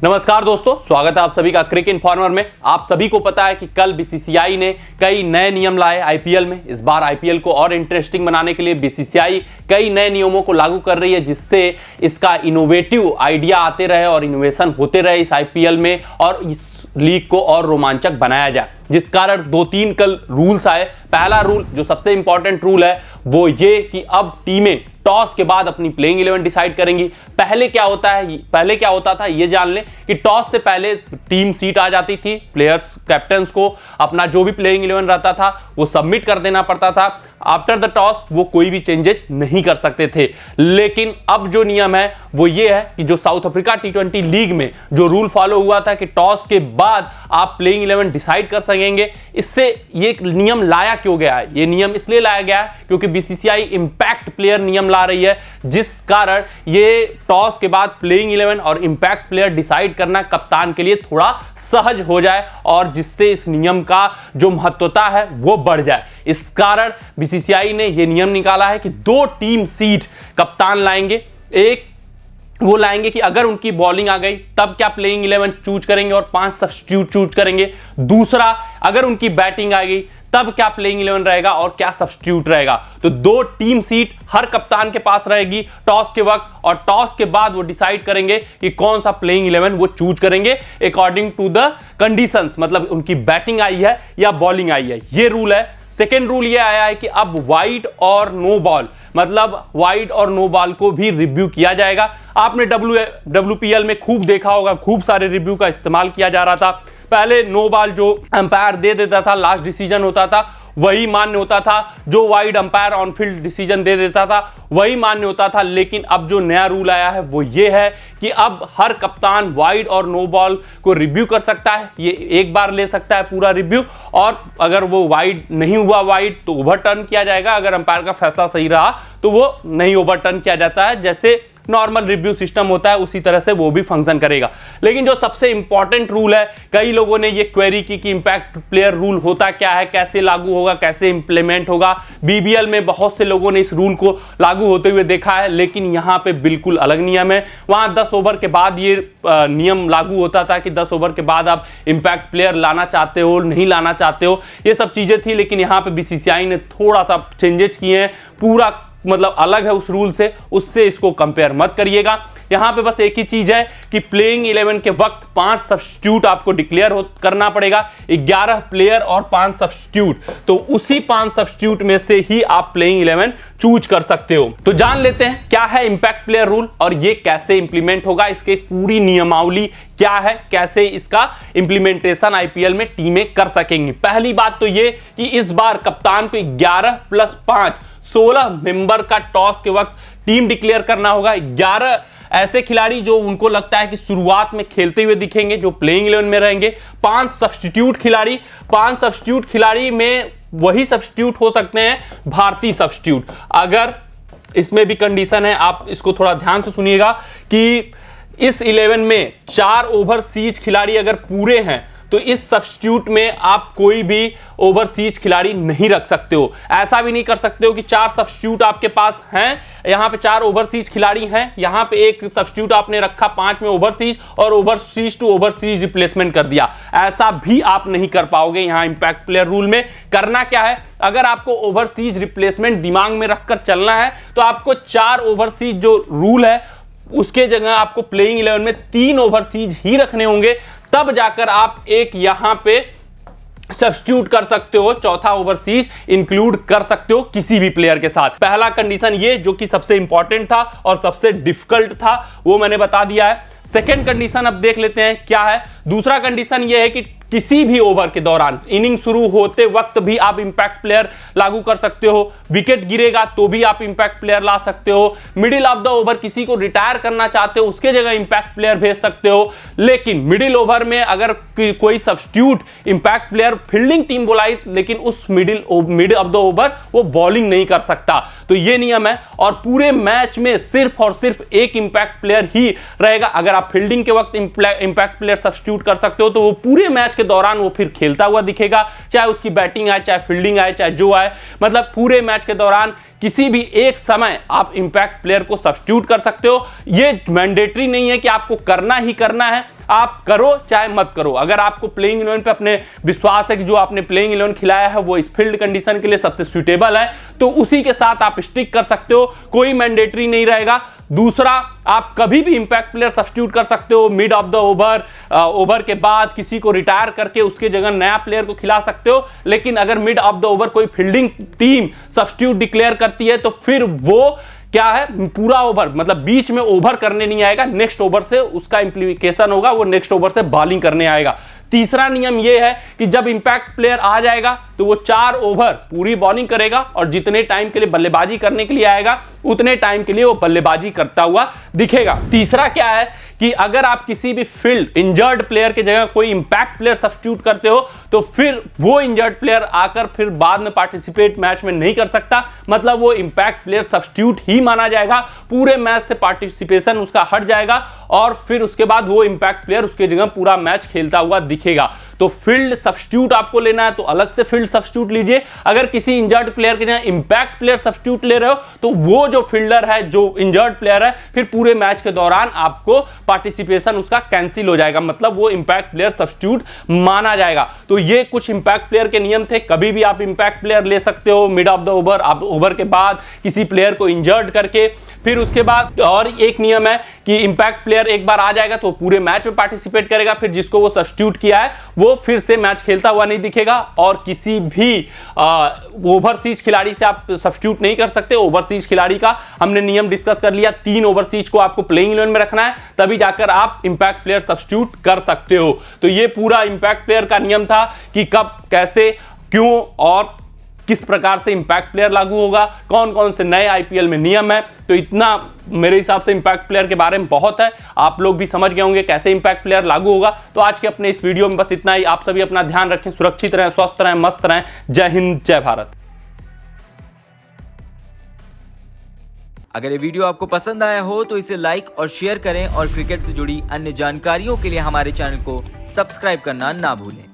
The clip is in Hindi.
नमस्कार दोस्तों, स्वागत है आप सभी का क्रिक इन्फॉर्मर में। आप सभी को पता है कि कल बीसीसीआई ने कई नए नियम लाए आईपीएल में। इस बार आईपीएल को और इंटरेस्टिंग बनाने के लिए बीसीसीआई कई नए नियमों को लागू कर रही है, जिससे इसका इनोवेटिव आइडिया आते रहे और इनोवेशन होते रहे इस आईपीएल में और इस लीग को और रोमांचक बनाया जाए। जिस कारण 2-3 कल रूल्स आए। पहला रूल जो सबसे इंपॉर्टेंट रूल है वो ये कि अब टीमें टॉस के बाद अपनी प्लेइंग 11 डिसाइड करेंगी। पहले क्या होता था ये जान लें कि टॉस से पहले टीम सीट आ जाती थी, प्लेयर्स कैप्टन्स को अपना जो भी प्लेइंग 11 रहता था वो सबमिट कर देना पड़ता था। आफ्टर द टॉस वो कोई भी चेंजेस नहीं कर सकते थे। लेकिन अब जो नियम है वो ये है कि जो साउथ अफ्रीका T20 लीग में जो रूल फॉलो हुआ था कि टॉस के बाद आप प्लेइंग 11 डिसाइड कर सकेंगे, इससे ये नियम लाया क्यों गया है? ये नियम इसलिए लाया गया है क्योंकि बीसीसीआई इंपैक्ट प्लेयर नियम ला रही है, जिस कारण ये टॉस के बाद प्लेइंग 11 और इंपैक्ट प्लेयर डिसाइड करना कप्तान के लिए थोड़ा सहज हो जाए और जिससे इस नियम का जो महत्वता है वो बढ़ जाए। इस कारण बीसीसीआई ने यह नियम निकाला है कि 2 टीम सीट कप्तान लाएंगे। एक वो लाएंगे कि अगर उनकी बॉलिंग आ गई तब क्या प्लेइंग 11 चूज करेंगे और 5 सब्स्टिट्यूट चूज करेंगे। दूसरा, अगर उनकी बैटिंग आ गई तब क्या प्लेइंग 11 रहेगा और क्या सब्स्टिट्यूट रहेगा। तो 2 टीम सीट हर कप्तान के पास रहेगी टॉस के वक्त, और टॉस के बाद वो डिसाइड करेंगे कि कौन सा प्लेइंग 11 वो चूज करेंगे अकॉर्डिंग टू द कंडीशंस, मतलब उनकी बैटिंग आई है या बॉलिंग आई है। ये रूल है। सेकेंड रूल ये आया है कि अब वाइड और नो बॉल, मतलब वाइड और नो बॉल को भी रिव्यू किया जाएगा। आपने WPL में खूब देखा होगा, खूब सारे रिव्यू का इस्तेमाल किया जा रहा था। पहले नो बॉल जो अंपायर दे देता था, लास्ट डिसीजन होता था वही मान्य होता था। जो wide umpire on field decision दे देता था वही मान्य होता था। लेकिन अब जो नया रूल आया है वो ये है कि अब हर कप्तान वाइड और नो बॉल को रिव्यू कर सकता है। ये एक बार ले सकता है पूरा रिव्यू, और अगर वो वाइड नहीं हुआ वाइड तो ओवरटर्न किया जाएगा। अगर अंपायर का फैसला सही रहा तो वो नहीं ओवरटर्न किया जाता है। जैसे नॉर्मल रिव्यू सिस्टम होता है उसी तरह से वो भी फंक्शन करेगा। लेकिन जो सबसे इंपॉर्टेंट रूल है, कई लोगों ने ये क्वेरी की कि इंपैक्ट प्लेयर रूल होता क्या है, कैसे लागू होगा, कैसे इंप्लीमेंट होगा। बीबीएल में बहुत से लोगों ने इस रूल को लागू होते हुए देखा है, लेकिन यहाँ पे बिल्कुल अलग नियम है। वहाँ 10 ओवर के बाद ये नियम लागू होता था कि 10 ओवर के बाद आप इंपैक्ट प्लेयर लाना चाहते हो नहीं लाना चाहते हो, ये सब चीजें थी। लेकिन यहाँ पे बीसीसीआई ने थोड़ा सा चेंजेस किए हैं, पूरा मतलब अलग है उस रूल से, उससे इसको कंपेयर मत करिएगा। यहां पे बस एक ही चीज है कि प्लेइंग 11 के वक्त 5 सब्स्टिट्यूट आपको डिक्लेयर करना पड़ेगा, 11 प्लेयर और 5 सब्स्टिट्यूट। तो उसी 5 सब्स्टिट्यूट में से ही आप प्लेइंग 11 चूज कर सकते हो। तो जान लेते हैं क्या है इंपैक्ट प्लेयर रूल और ये कैसे इंप्लीमेंट होगा, इसके पूरी नियमावली क्या है, कैसे इसका इंप्लीमेंटेशन आईपीएल में टीमें कर सकेंगी। पहली बात तो ये कि इस बार कप्तान को 11 + 5 16 मेंबर का टॉस के वक्त टीम डिक्लेयर करना होगा। 11 ऐसे खिलाड़ी जो उनको लगता है कि शुरुआत में खेलते हुए दिखेंगे, जो प्लेइंग 11 में रहेंगे। 5 सब्स्टिट्यूट खिलाड़ी, 5 सब्स्टिट्यूट खिलाड़ी में वही सब्स्टिट्यूट हो सकते हैं भारतीय सब्स्टिट्यूट। अगर इसमें भी कंडीशन है, आप इसको थोड़ा ध्यान से सुनिएगा कि इस 11 में 4 ओवरसीज खिलाड़ी अगर पूरे हैं तो इस सब्स्टिट्यूट में आप कोई भी ओवरसीज खिलाड़ी नहीं रख सकते हो। ऐसा भी नहीं कर सकते हो कि 4 सब्स्टिट्यूट आपके पास हैं, यहां पे 4 ओवरसीज खिलाड़ी हैं, यहां पे एक सब्स्टिट्यूट आपने रखा 5 में ओवरसीज और ओवरसीज टू ओवरसीज रिप्लेसमेंट कर दिया। ऐसा भी आप नहीं कर पाओगे यहां इंपैक्ट प्लेयर रूल में। करना क्या है, अगर आपको ओवरसीज रिप्लेसमेंट दिमाग में रखकर चलना है तो आपको 4 ओवरसीज जो रूल है उसके जगह आपको प्लेइंग 11 में 3 ओवरसीज ही रखने होंगे, तब जाकर आप एक यहां पे सब्स्टिट्यूट कर सकते हो, चौथा ओवरसीज इंक्लूड कर सकते हो किसी भी प्लेयर के साथ। पहला कंडीशन ये जो कि सबसे इंपॉर्टेंट था और सबसे डिफिकल्ट था वो मैंने बता दिया है। सेकेंड कंडीशन अब देख लेते हैं क्या है। दूसरा कंडीशन ये है कि किसी भी ओवर के दौरान, इनिंग शुरू होते वक्त भी आप इंपैक्ट प्लेयर लागू कर सकते हो। विकेट गिरेगा तो भी आप इंपैक्ट प्लेयर ला सकते हो। मिडिल ऑफ द ओवर किसी को रिटायर करना चाहते हो उसके जगह इंपैक्ट प्लेयर भेज सकते हो। लेकिन मिडिल ओवर में अगर कोई substitute impact player fielding team बुलाई लेकिन उस मिडिल ऑफ द ओवर वो बॉलिंग नहीं कर सकता, तो ये नियम है। और पूरे मैच में सिर्फ और सिर्फ एक इंपैक्ट प्लेयर ही रहेगा। अगर आप फील्डिंग के वक्त इंपैक्ट प्लेयर सब्स्टिट्यूट कर सकते हो तो वो पूरे मैच के दौरान वो फिर खेलता हुआ दिखेगा, चाहे उसकी बैटिंग आए, चाहे फील्डिंग आए, चाहे जो आए, मतलब पूरे मैच के दौरान किसी भी एक समय आप इंपैक्ट प्लेयर को सब्स्टिट्यूट कर सकते हो। ये मैंडेटरी नहीं है कि आपको करना ही करना है, आप करो चाहे मत करो। अगर आपको प्लेइंग 11 पे अपने विश्वास है कि जो आपने प्लेइंग 11 खिलाया है वो इस फील्ड कंडीशन के लिए सबसे सूटेबल है, तो उसी के साथ आप स्टिक कर सकते हो, कोई मैंडेटरी नहीं रहेगा। दूसरा, आप कभी भी इंपैक्ट प्लेयर सब्स्टिट्यूट कर सकते हो। मिड ऑफ द ओवर के बाद किसी को रिटायर करके उसके जगह नया प्लेयर को खिला सकते हो। लेकिन अगर मिड ऑफ द ओवर कोई फील्डिंग टीम सब्स्टिट्यूट डिक्लेयर करती है तो फिर वो क्या है, पूरा ओवर मतलब बीच में ओवर करने नहीं आएगा, नेक्स्ट ओवर से उसका इंप्लीकेशन होगा, वो नेक्स्ट ओवर से बॉलिंग करने आएगा। तीसरा नियम यह है कि जब इंपैक्ट प्लेयर आ जाएगा तो वो 4 ओवर पूरी बॉलिंग करेगा और जितने टाइम के लिए बल्लेबाजी करने के लिए आएगा उतने टाइम के लिए वो बल्लेबाजी करता हुआ दिखेगा। तीसरा क्या है कि अगर आप किसी भी फील्ड इंजर्ड प्लेयर की जगह कोई इंपैक्ट प्लेयर सब्स्टिट्यूट करते हो तो फिर वो इंजर्ड प्लेयर आकर फिर बाद में पार्टिसिपेट मैच में नहीं कर सकता, मतलब वो इंपैक्ट प्लेयर सब्स्टिट्यूट ही माना जाएगा, पूरे मैच से पार्टिसिपेशन उसका हट जाएगा और फिर उसके बाद वो इंपैक्ट प्लेयर उसके जगह पूरा मैच खेलता हुआ दिखेगा। तो फील्ड सब्स्टिट्यूट आपको लेना है तो अलग से फील्ड सब्स्टिट्यूट लीजिए। अगर किसी इंजर्ड प्लेयर के जगह इंपैक्ट प्लेयर सब्स्टिट्यूट ले रहे हो तो वो जो फील्डर है, जो इंजर्ड प्लेयर है, फिर पूरे मैच के दौरान आपको पार्टिसिपेशन उसका कैंसिल हो जाएगा, मतलब वो इंपैक्ट प्लेयर सब्स्टिट्यूट माना जाएगा। तो ये कुछ इंपैक्ट प्लेयर के नियम थे। कभी भी आप इंपैक्ट प्लेयर ले सकते हो मिड ऑफ द ओवर, आप ओवर के बाद किसी प्लेयर को इंजर्ड करके। फिर उसके बाद और एक नियम है कि इंपैक्ट प्लेयर एक बार आ जाएगा तो पूरे मैच में पार्टिसिपेट करेगा, फिर जिसको वो सब्स्टिट्यूट किया है वो फिर से मैच खेलता हुआ नहीं दिखेगा। और किसी भी ओवरसीज खिलाड़ी से आप सब्स्टिट्यूट नहीं कर सकते। ओवरसीज खिलाड़ी का हमने नियम डिस्कस कर लिया, 3 ओवरसीज को आपको प्लेइंग 11 में रखना है, तभी जाकर आप इंपैक्ट प्लेयर सब्स्टिट्यूट कर सकते हो। तो ये पूरा इंपैक्ट प्लेयर का नियम था कि कब, कैसे, क्यों और किस प्रकार से इंपैक्ट प्लेयर लागू होगा, कौन कौन से नए आईपीएल में नियम है। तो इतना मेरे हिसाब से इंपैक्ट प्लेयर के बारे में बहुत है, आप लोग भी समझ गए होंगे कैसे इंपैक्ट प्लेयर लागू होगा। तो आज के अपने इस वीडियो में बस इतना ही। आप सभी अपना ध्यान रखें, सुरक्षित रहें, स्वस्थ रहें, मस्त रहें। जय हिंद, जय भारत। अगर ये वीडियो आपको पसंद आया हो तो इसे लाइक और शेयर करें और क्रिकेट से जुड़ी अन्य जानकारियों के लिए हमारे चैनल को सब्सक्राइब करना ना भूलें।